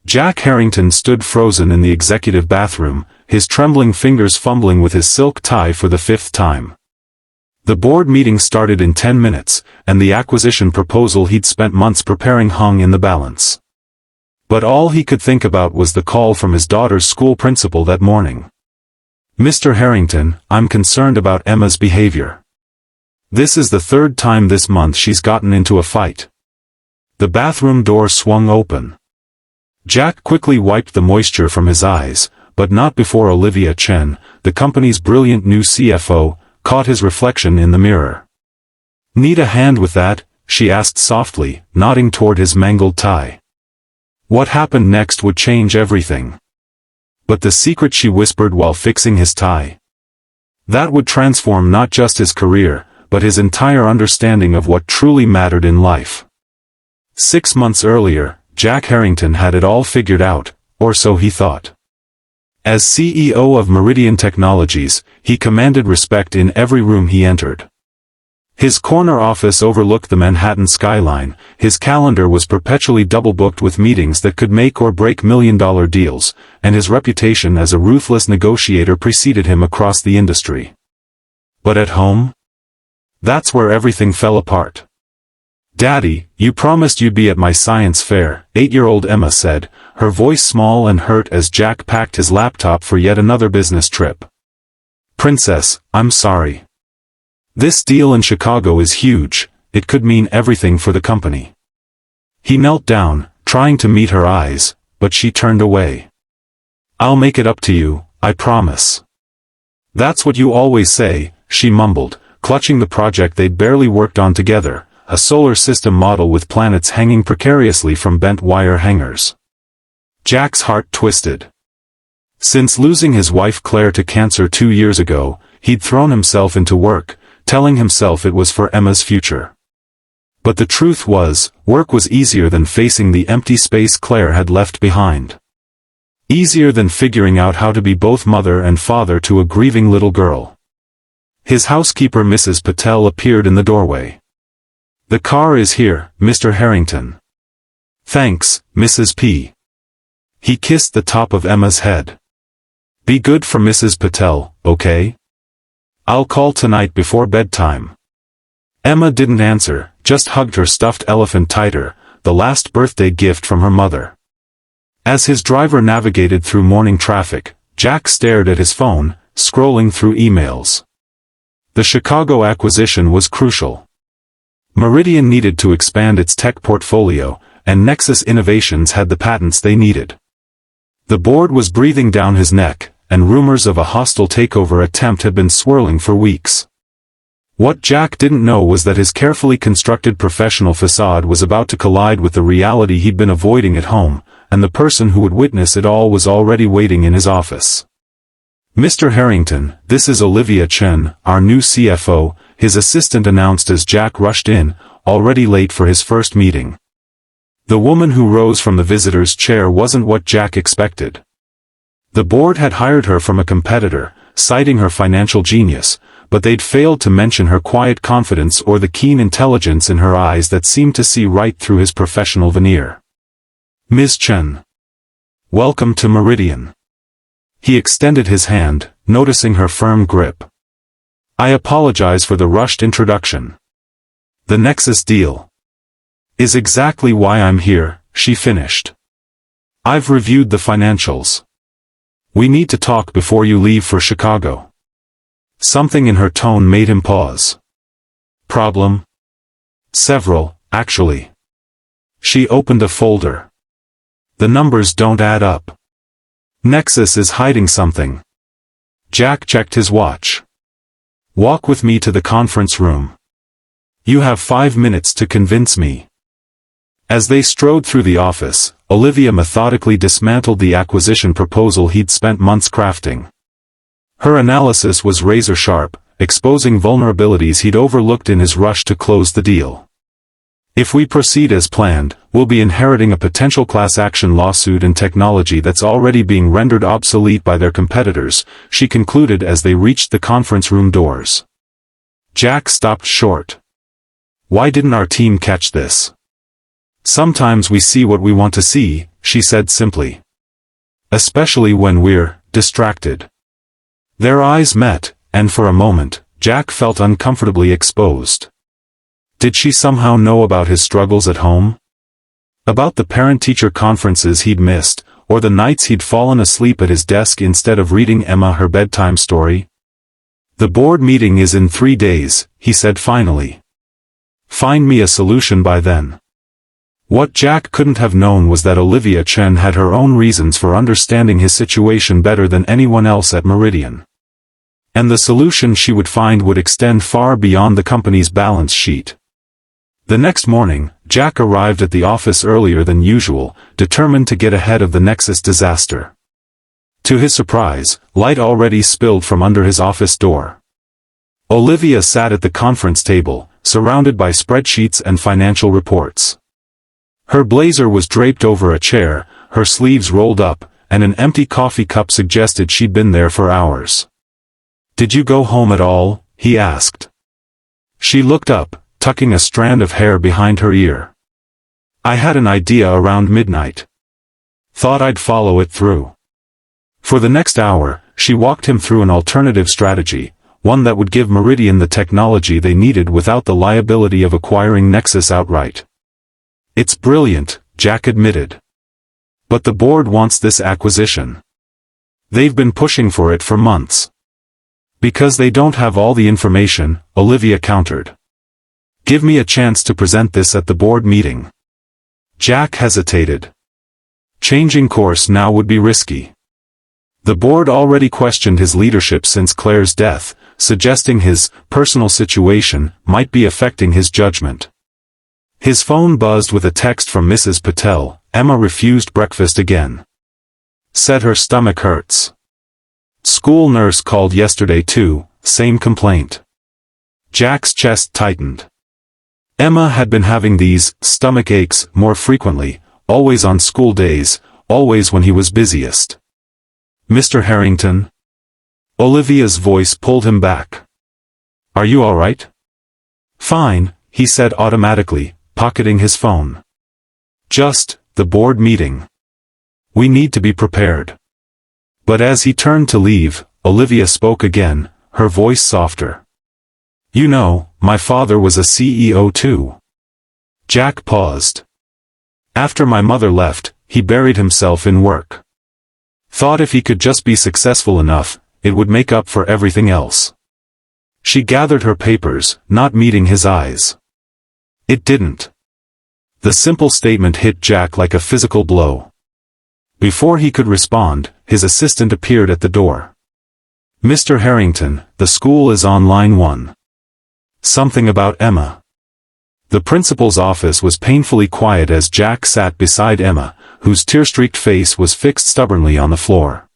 Jack Harrington stood frozen in the executive bathroom, his trembling fingers fumbling with his silk tie for the 5th time. The board meeting started in 10 minutes, and the acquisition proposal he'd spent months preparing hung in the balance. But all he could think about was the call from his daughter's school principal that morning. "Mr. Harrington, I'm concerned about Emma's behavior. This is the 3rd time this month she's gotten into a fight." The bathroom door swung open. Jack quickly wiped the moisture from his eyes, but not before Olivia Chen, the company's brilliant new CFO, caught his reflection in the mirror. "Need a hand with that?" she asked softly, nodding toward his mangled tie. What happened next would change everything. But the secret she whispered while fixing his tie. That would transform not just his career, but his entire understanding of what truly mattered in life. 6 months earlier, Jack Harrington had it all figured out, or so he thought. As CEO of Meridian Technologies, he commanded respect in every room he entered. His corner office overlooked the Manhattan skyline, his calendar was perpetually double-booked with meetings that could make or break million-dollar deals, and his reputation as a ruthless negotiator preceded him across the industry. But at home? That's where everything fell apart. "Daddy, you promised you'd be at my science fair," 8-year-old Emma said, her voice small and hurt as Jack packed his laptop for yet another business trip. "Princess, I'm sorry. This deal in Chicago is huge, it could mean everything for the company." He knelt down, trying to meet her eyes, but she turned away. "I'll make it up to you, I promise." "That's what you always say," she mumbled, clutching the project they'd barely worked on together, a solar system model with planets hanging precariously from bent wire hangers. Jack's heart twisted. Since losing his wife Claire to cancer 2 years ago, he'd thrown himself into work, telling himself it was for Emma's future. But the truth was, work was easier than facing the empty space Claire had left behind. Easier than figuring out how to be both mother and father to a grieving little girl. His housekeeper Mrs. Patel appeared in the doorway. "The car is here, Mr. Harrington." "Thanks, Mrs. P." He kissed the top of Emma's head. "Be good for Mrs. Patel, okay? I'll call tonight before bedtime." Emma didn't answer, just hugged her stuffed elephant tighter, the last birthday gift from her mother. As his driver navigated through morning traffic, Jack stared at his phone, scrolling through emails. The Chicago acquisition was crucial. Meridian needed to expand its tech portfolio, and Nexus Innovations had the patents they needed. The board was breathing down his neck, and rumors of a hostile takeover attempt had been swirling for weeks. What Jack didn't know was that his carefully constructed professional facade was about to collide with the reality he'd been avoiding at home, and the person who would witness it all was already waiting in his office. "Mr. Harrington, this is Olivia Chen, our new CFO," his assistant announced as Jack rushed in, already late for his first meeting. The woman who rose from the visitor's chair wasn't what Jack expected. The board had hired her from a competitor, citing her financial genius, but they'd failed to mention her quiet confidence or the keen intelligence in her eyes that seemed to see right through his professional veneer. "Ms. Chen. Welcome to Meridian." He extended his hand, noticing her firm grip. "I apologize for the rushed introduction. The Nexus deal is exactly why I'm here," she finished. "I've reviewed the financials. We need to talk before you leave for Chicago." Something in her tone made him pause. "Problem?" "Several, actually." She opened a folder. "The numbers don't add up. Nexus is hiding something." Jack checked his watch. "Walk with me to the conference room. You have 5 minutes to convince me." As they strode through the office, Olivia methodically dismantled the acquisition proposal he'd spent months crafting. Her analysis was razor-sharp, exposing vulnerabilities he'd overlooked in his rush to close the deal. "If we proceed as planned, we'll be inheriting a potential class action lawsuit in technology that's already being rendered obsolete by their competitors," she concluded as they reached the conference room doors. Jack stopped short. "Why didn't our team catch this? Sometimes we see what we want to see, she said simply. Especially when we're distracted. Their eyes met, and for a moment, Jack felt uncomfortably exposed. Did she somehow know about his struggles at home? About the parent-teacher conferences he'd missed, or the nights he'd fallen asleep at his desk instead of reading Emma her bedtime story? The board meeting is in 3 days, he said finally. Find me a solution by then. What Jack couldn't have known was that Olivia Chen had her own reasons for understanding his situation better than anyone else at Meridian. And the solution she would find would extend far beyond the company's balance sheet. The next morning, Jack arrived at the office earlier than usual, determined to get ahead of the Nexus disaster. To his surprise, light already spilled from under his office door. Olivia sat at the conference table, surrounded by spreadsheets and financial reports. Her blazer was draped over a chair, her sleeves rolled up, and an empty coffee cup suggested she'd been there for hours. "Did you go home at all?" he asked. She looked up, tucking a strand of hair behind her ear. "I had an idea around midnight. Thought I'd follow it through." For the next hour, she walked him through an alternative strategy, one that would give Meridian the technology they needed without the liability of acquiring Nexus outright. "It's brilliant," Jack admitted. "But the board wants this acquisition. They've been pushing for it for months." "Because they don't have all the information," Olivia countered. "Give me a chance to present this at the board meeting." Jack hesitated. Changing course now would be risky. The board already questioned his leadership since Claire's death, suggesting his personal situation might be affecting his judgment. His phone buzzed with a text from Mrs. Patel. Emma refused breakfast again. Said her stomach hurts. School nurse called yesterday too, same complaint. Jack's chest tightened. Emma had been having these stomach aches more frequently, always on school days, always when he was busiest. "Mr. Harrington?" Olivia's voice pulled him back. "Are you all right?" "Fine," he said automatically, pocketing his phone. "Just, the board meeting. We need to be prepared." But as he turned to leave, Olivia spoke again, her voice softer. "You know, my father was a CEO too." Jack paused. "After my mother left, he buried himself in work. Thought if he could just be successful enough, it would make up for everything else." She gathered her papers, not meeting his eyes. It didn't. The simple statement hit Jack like a physical blow. Before he could respond, his assistant appeared at the door. "Mr. Harrington, the school is on line 1. Something about Emma." The principal's office was painfully quiet as Jack sat beside Emma, whose tear-streaked face was fixed stubbornly on the floor.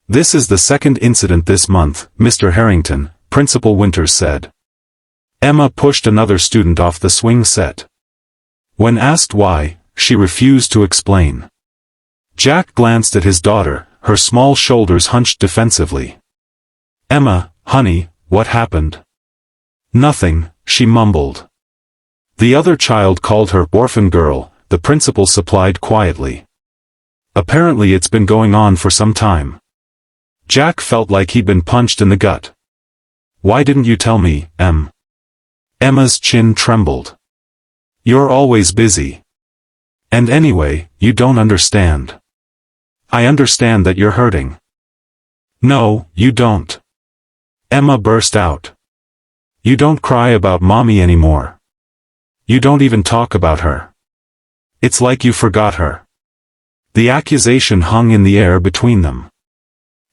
"This is the second incident this month, Mr. Harrington," Principal Winters said. Emma pushed another student off the swing set. When asked why, she refused to explain. Jack glanced at his daughter, her small shoulders hunched defensively. "Emma, honey, what happened?" "Nothing," she mumbled. "The other child called her orphan girl," the principal supplied quietly. "Apparently it's been going on for some time." Jack felt like he'd been punched in the gut. "Why didn't you tell me, Em?" Emma's chin trembled. "You're always busy. And anyway, you don't understand." "I understand that you're hurting." "No, you don't." Emma burst out. "You don't cry about mommy anymore. You don't even talk about her. It's like you forgot her." The accusation hung in the air between them.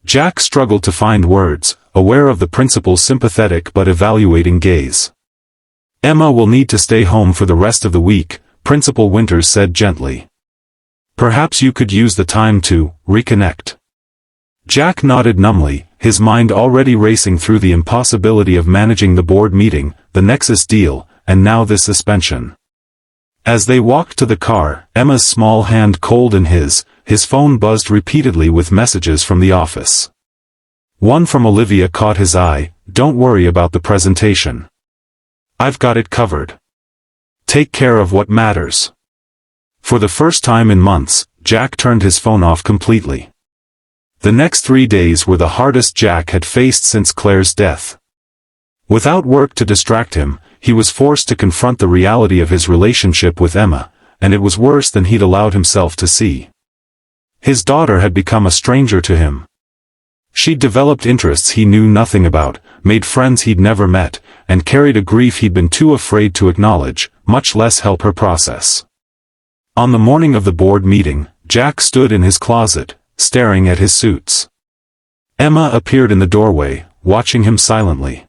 Jack struggled to find words, aware of the principal's sympathetic but evaluating gaze. "Emma will need to stay home for the rest of the week," Principal Winters said gently. "Perhaps you could use the time to reconnect." Jack nodded numbly, his mind already racing through the impossibility of managing the board meeting, the Nexus deal, and now this suspension. As they walked to the car, Emma's small hand cold in his phone buzzed repeatedly with messages from the office. One from Olivia caught his eye. "Don't worry about the presentation. I've got it covered. Take care of what matters." For the first time in months, Jack turned his phone off completely. The next 3 days were the hardest Jack had faced since Claire's death. Without work to distract him, he was forced to confront the reality of his relationship with Emma, and it was worse than he'd allowed himself to see. His daughter had become a stranger to him. She'd developed interests he knew nothing about, made friends he'd never met, and carried a grief he'd been too afraid to acknowledge, much less help her process. On the morning of the board meeting, Jack stood in his closet, staring at his suits. Emma appeared in the doorway, watching him silently.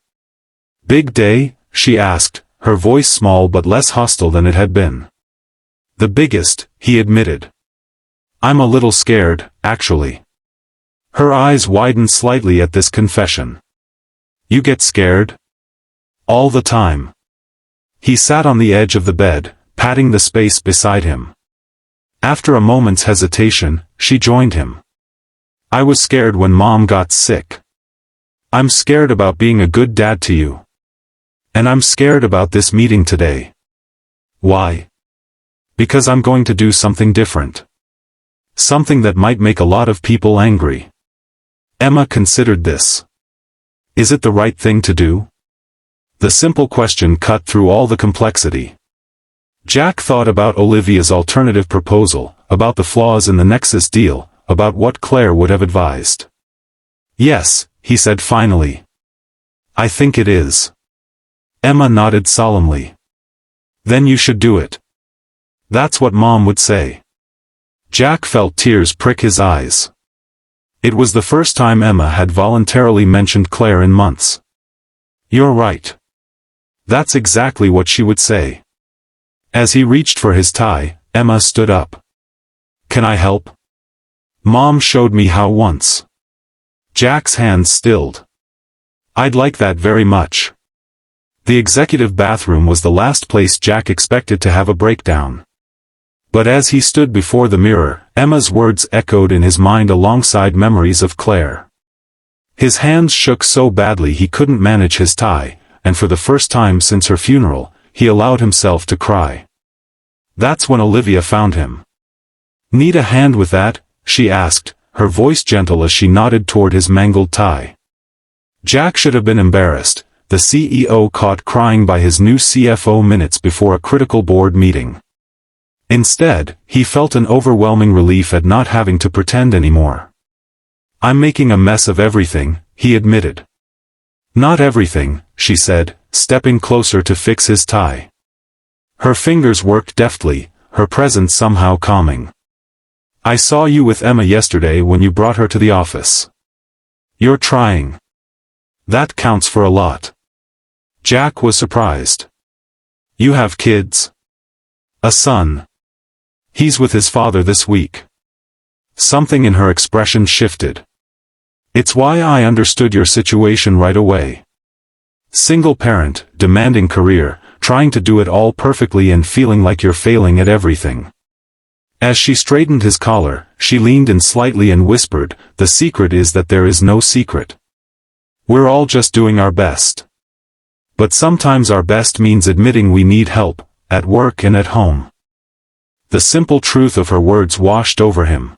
"Big day?" she asked, her voice small but less hostile than it had been. "The biggest," he admitted. "I'm a little scared, actually." Her eyes widened slightly at this confession. "You get scared?" "All the time." He sat on the edge of the bed, patting the space beside him. After a moment's hesitation, she joined him. "I was scared when Mom got sick. I'm scared about being a good dad to you. And I'm scared about this meeting today." "Why?" "Because I'm going to do something different. Something that might make a lot of people angry." Emma considered this. Is it the right thing to do? The simple question cut through all the complexity. Jack thought about Olivia's alternative proposal, about the flaws in the Nexus deal, about what Claire would have advised. "Yes," he said finally. "I think it is." Emma nodded solemnly. "Then you should do it. That's what Mom would say." Jack felt tears prick his eyes. It was the first time Emma had voluntarily mentioned Claire in months. "You're right. That's exactly what she would say." As he reached for his tie, Emma stood up. "Can I help? Mom showed me how once." Jack's hands stilled. "I'd like that very much." The executive bathroom was the last place Jack expected to have a breakdown. But as he stood before the mirror, Emma's words echoed in his mind alongside memories of Claire. His hands shook so badly he couldn't manage his tie, and for the first time since her funeral, he allowed himself to cry. That's when Olivia found him. "Need a hand with that?" she asked, her voice gentle as she nodded toward his mangled tie. Jack should have been embarrassed, the CEO caught crying by his new CFO minutes before a critical board meeting. Instead, he felt an overwhelming relief at not having to pretend anymore. "I'm making a mess of everything," he admitted. "Not everything," she said, stepping closer to fix his tie. Her fingers worked deftly, her presence somehow calming. "I saw you with Emma yesterday when you brought her to the office. You're trying. That counts for a lot." Jack was surprised. "You have kids?" "A son. He's with his father this week." Something in her expression shifted. "It's why I understood your situation right away. Single parent, demanding career, trying to do it all perfectly and feeling like you're failing at everything." As she straightened his collar, she leaned in slightly and whispered, "The secret is that there is no secret. We're all just doing our best. But sometimes our best means admitting we need help, at work and at home." The simple truth of her words washed over him.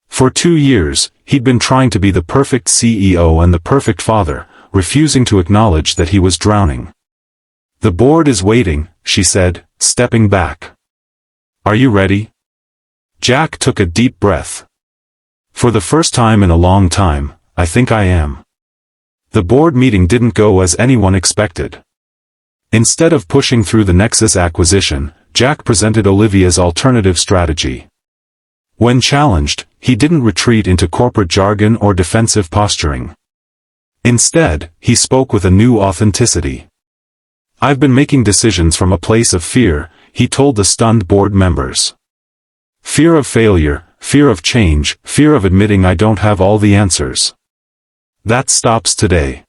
For 2 years, he'd been trying to be the perfect CEO and the perfect father, refusing to acknowledge that he was drowning. "The board is waiting," she said, stepping back. "Are you ready?" Jack took a deep breath. "For the first time in a long time, I think I am." The board meeting didn't go as anyone expected. Instead of pushing through the Nexus acquisition, Jack presented Olivia's alternative strategy. When challenged, he didn't retreat into corporate jargon or defensive posturing. Instead, he spoke with a new authenticity. "I've been making decisions from a place of fear," he told the stunned board members. "Fear of failure, fear of change, fear of admitting I don't have all the answers. That stops today."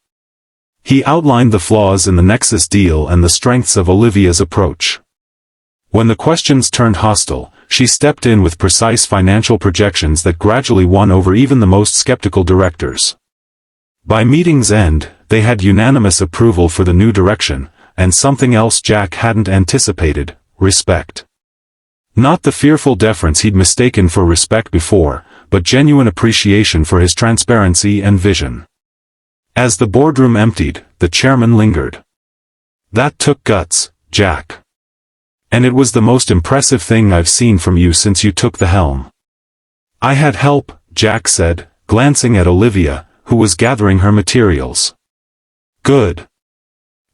He outlined the flaws in the Nexus deal and the strengths of Olivia's approach. When the questions turned hostile, she stepped in with precise financial projections that gradually won over even the most skeptical directors. By meeting's end, they had unanimous approval for the new direction, and something else Jack hadn't anticipated: respect. Not the fearful deference he'd mistaken for respect before, but genuine appreciation for his transparency and vision. As the boardroom emptied, the chairman lingered. "That took guts, Jack. And it was the most impressive thing I've seen from you since you took the helm." "I had help," Jack said, glancing at Olivia, who was gathering her materials. "Good.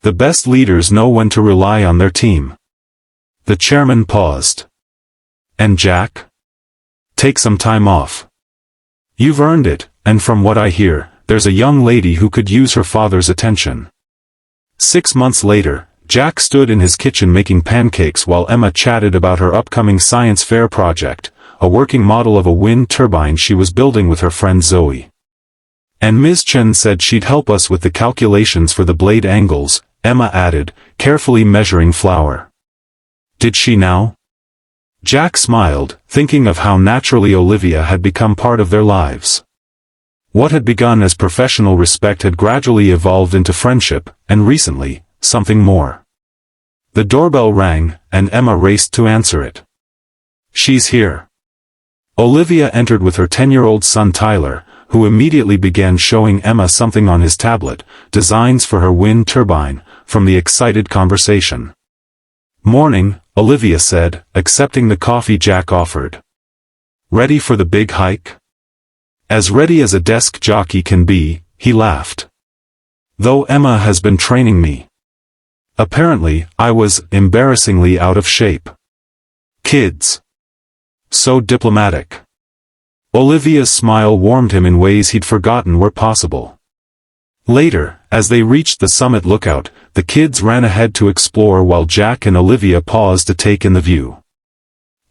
The best leaders know when to rely on their team." The chairman paused. "And Jack? Take some time off. You've earned it, and from what I hear, there's a young lady who could use her father's attention." 6 months later, Jack stood in his kitchen making pancakes while Emma chatted about her upcoming science fair project, a working model of a wind turbine she was building with her friend Zoe. "And Ms. Chen said she'd help us with the calculations for the blade angles," Emma added, carefully measuring flour. "Did she now?" Jack smiled, thinking of how naturally Olivia had become part of their lives. What had begun as professional respect had gradually evolved into friendship, and recently, something more. The doorbell rang, and Emma raced to answer it. "She's here." Olivia entered with her 10-year-old son Tyler, who immediately began showing Emma something on his tablet, designs for her wind turbine, from the excited conversation. "Morning," Olivia said, accepting the coffee Jack offered. "Ready for the big hike?" "As ready as a desk jockey can be," he laughed. "Though Emma has been training me. Apparently, I was embarrassingly out of shape." "Kids. So diplomatic." Olivia's smile warmed him in ways he'd forgotten were possible. Later, as they reached the summit lookout, the kids ran ahead to explore while Jack and Olivia paused to take in the view.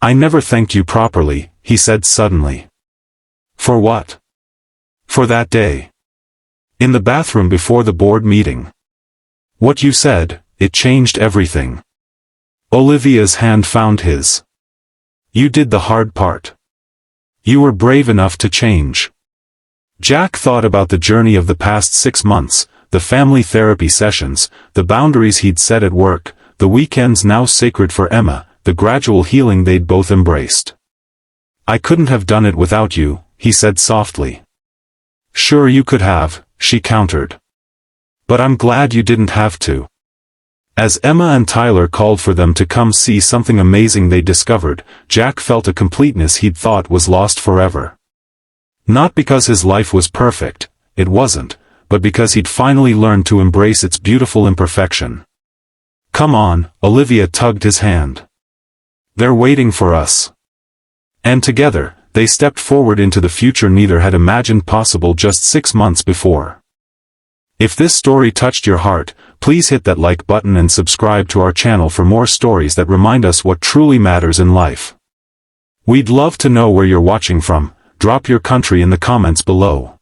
"I never thanked you properly," he said suddenly. "For what?" "For that day. In the bathroom before the board meeting. What you said, it changed everything." Olivia's hand found his. "You did the hard part. You were brave enough to change." Jack thought about the journey of the past 6 months, the family therapy sessions, the boundaries he'd set at work, the weekends now sacred for Emma, the gradual healing they'd both embraced. "I couldn't have done it without you," he said softly. "Sure you could have," she countered. "But I'm glad you didn't have to." As Emma and Tyler called for them to come see something amazing they discovered, Jack felt a completeness he'd thought was lost forever. Not because his life was perfect, it wasn't, but because he'd finally learned to embrace its beautiful imperfection. "Come on," Olivia tugged his hand. "They're waiting for us." And together, they stepped forward into the future neither had imagined possible just 6 months before. If this story touched your heart, please hit that like button and subscribe to our channel for more stories that remind us what truly matters in life. We'd love to know where you're watching from. Drop your country in the comments below.